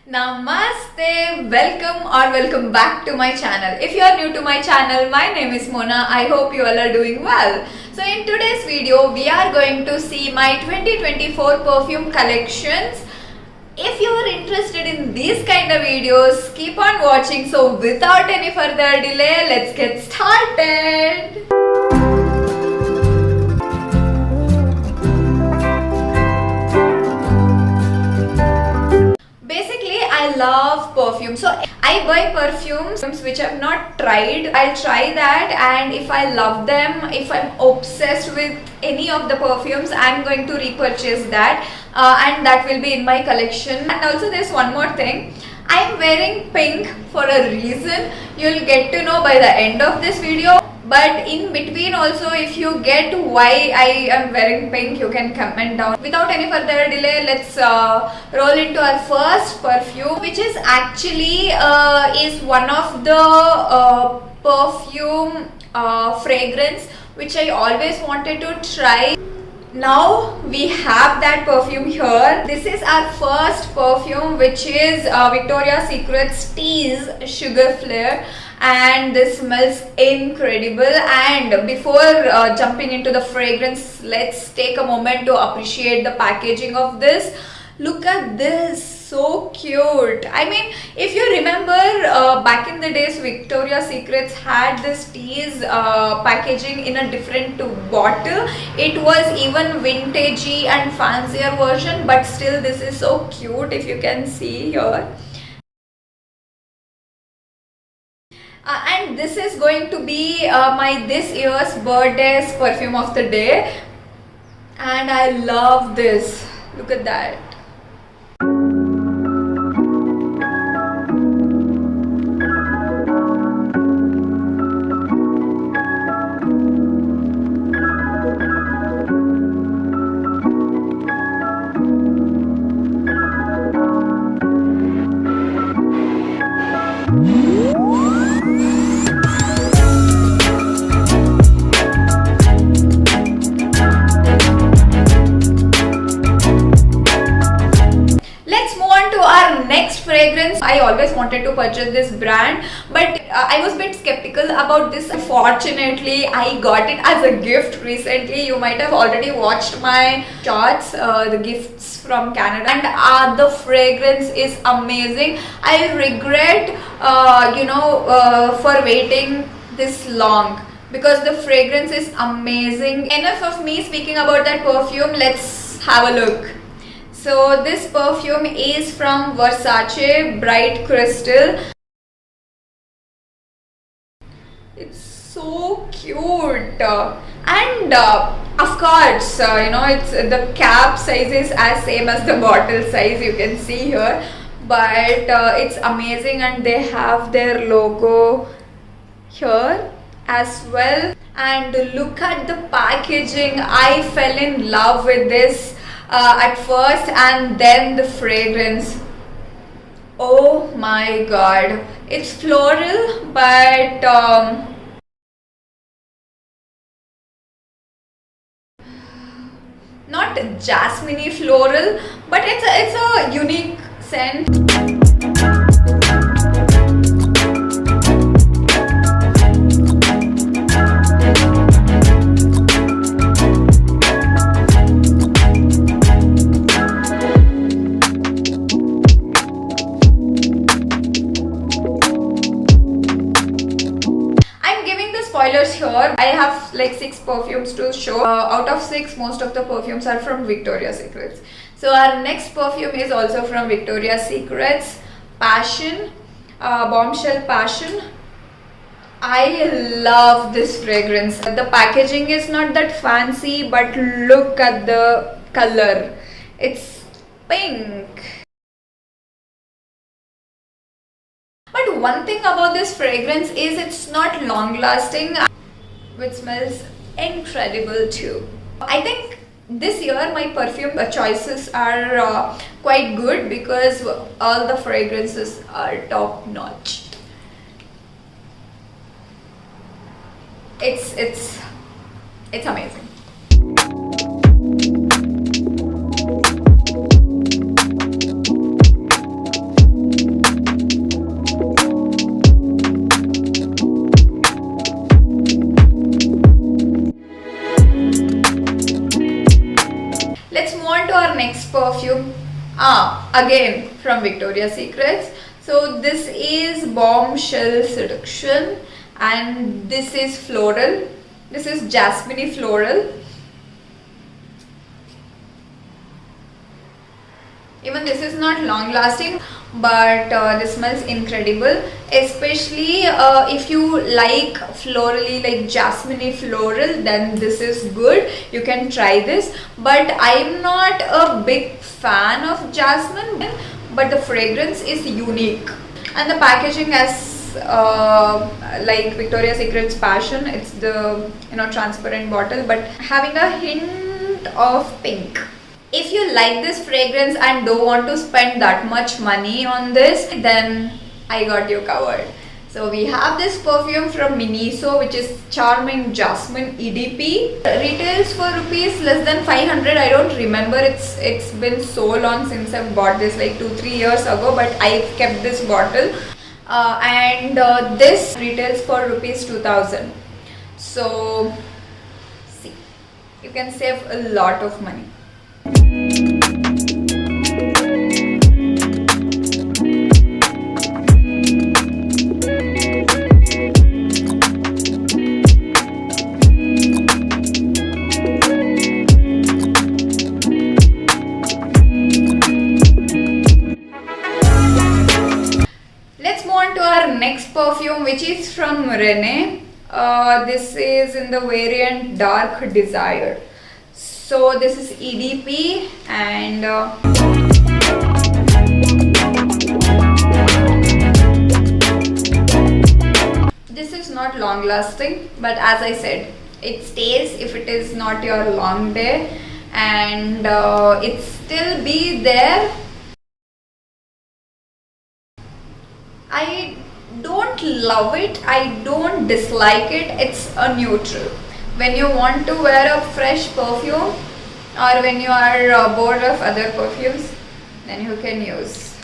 Namaste, welcome back to my channel. If you are new to my channel, my name is Mona. I hope you all are doing well. So in today's video, we are going to see my 2024 perfume collections. If you are interested in these kind of videos, keep on watching. So without any further delay, let's get started. I love perfume, so I buy perfumes which I've not tried. I'll try that, and if I love them, if I'm obsessed with any of the perfumes, I'm going to repurchase that, and that will be in my collection. And also there's one more thing, I'm wearing pink for a reason. You'll get to know by the end of this video. But in between also, if you get why I am wearing pink, you can comment down. Without any further delay, let's roll into our first perfume, which is actually is one of the perfume fragrance which I always wanted to try. Now we have that perfume here. This is our first perfume, which is Victoria's Secret's Tease Sugar Flare, and this smells incredible. And before jumping into the fragrance, let's take a moment to appreciate the packaging of this. Look at this, so cute. I mean, if you remember back in the days, Victoria's Secrets had this tease packaging in a different bottle. It was even vintagey and fancier version, but still this is so cute, if you can see here. And this is going to be my this year's birthday's perfume of the day, and I love this. Look at that. Fragrance. I always wanted to purchase this brand, but I was a bit skeptical about this. Fortunately, I got it as a gift recently. You might have already watched my shorts, the gifts from Canada, and the fragrance is amazing. I regret for waiting this long, because the fragrance is amazing. Enough of me speaking about that perfume, let's have a look. So this perfume is from Versace Bright Crystal. It's so cute, and of course, it's the cap size is as same as the bottle size, you can see here. But it's amazing, and they have their logo here as well. And look at the packaging. I fell in love with this at first, and then the fragrance, oh my god, it's floral, but not jasmine-y floral, but it's a unique scent. Spoilers here. I have like 6 perfumes to show. Out of 6, most of the perfumes are from Victoria's Secrets. So our next perfume is also from Victoria's Secrets, Passion, Bombshell Passion. I love this fragrance. The packaging is not that fancy, but look at the color. It's pink. But one thing about this fragrance is it's not long lasting, which smells incredible too. I think this year my perfume choices are quite good, because all the fragrances are top notch. It's amazing. Again from Victoria's Secrets. So this is Bombshell Seduction, and this is floral. This is jasmine floral. Even this is not long lasting, but this smells incredible, especially if you like florally, like jasmine floral, then this is good. You can try this, but I'm not a big fan of jasmine, but the fragrance is unique, and the packaging has like Victoria's Secret's Passion. It's the transparent bottle, but having a hint of pink. If you like this fragrance and don't want to spend that much money on this, then I got you covered. So we have this perfume from Miniso, which is Charming Jasmine EDP. Retails for rupees less than 500. I don't remember. It's been so long since I've bought this, like 2-3 years ago, but I kept this bottle. And this retails for rupees 2000. So see, you can save a lot of money. Let's move on to our next perfume, which is from Rene. This is in the variant Dark Desire. So this is EDP, and this is not long lasting, but as I said, it stays if it is not your long day, and it still be there. I don't love it, I don't dislike it, it's a neutral. When you want to wear a fresh perfume, or when you are bored of other perfumes, then you can use.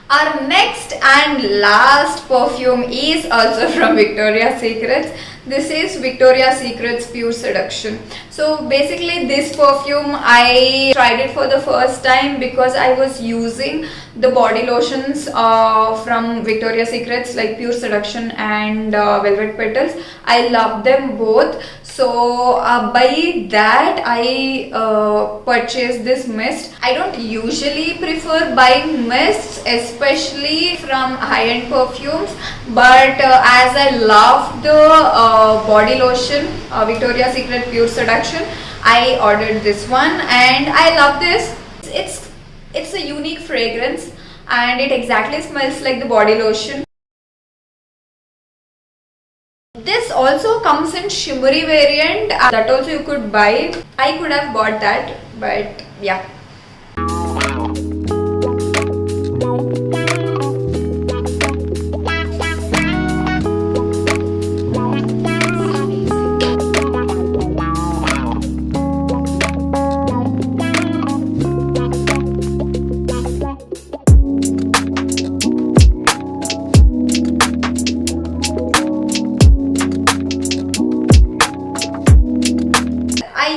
Our next and last perfume is also from Victoria's Secrets. This is Victoria's Secret's Pure Seduction. So basically this perfume I tried it for the first time because I was using the body lotions from Victoria's Secrets, like Pure Seduction and Velvet Petals. I love them both. So by that I purchased this mist. I don't usually prefer buying mists, especially from high-end perfumes, but as I love the body lotion, Victoria's Secret Pure Seduction, I ordered this one and I love this. It's a unique fragrance and it exactly smells like the body lotion. This also comes in shimmery variant, that also you could buy. I could have bought that, but yeah.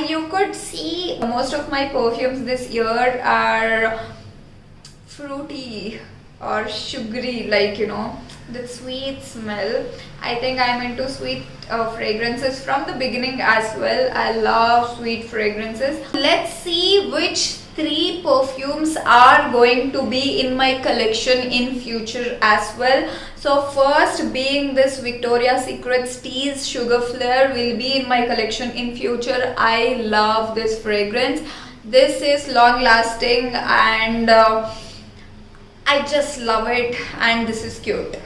You could see most of my perfumes this year are fruity or sugary, like the sweet smell. I think I'm into sweet fragrances from the beginning as well. I love sweet fragrances. Let's see which 3 perfumes are going to be in my collection in future as well. So first being this Victoria's Secret Tease Sugar Flare will be in my collection in future. I love this fragrance. This is long lasting and I just love it, and this is cute.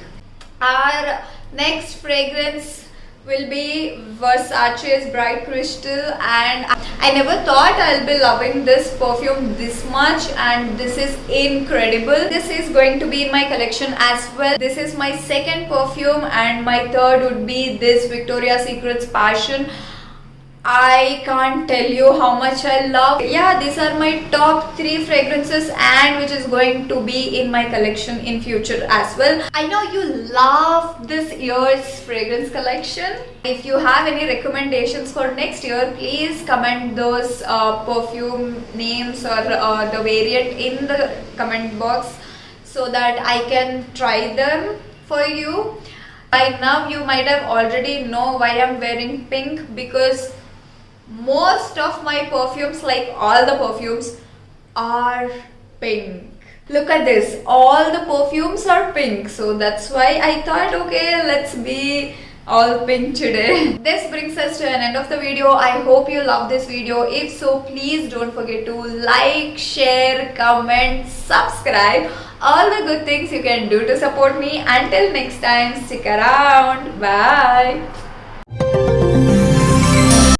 Our next fragrance will be Versace's Bright Crystal, and I never thought I'll be loving this perfume this much, and this is incredible. This is going to be in my collection as well. This is my second perfume and my third would be this Victoria's Secret's Passion. I can't tell you how much I love. Yeah, these are my top 3 fragrances and which is going to be in my collection in future as well. I know you love this year's fragrance collection. If you have any recommendations for next year, please comment those perfume names or the variant in the comment box so that I can try them for you. By now you might have already know why I'm wearing pink, because most of my perfumes, like all the perfumes, are pink. Look at this, all the perfumes are pink, so that's why I thought, okay, let's be all pink today. This brings us to an end of the video. I hope you love this video. If so, please don't forget to like, share, comment, subscribe, all the good things you can do to support me. Until next time, stick around. Bye.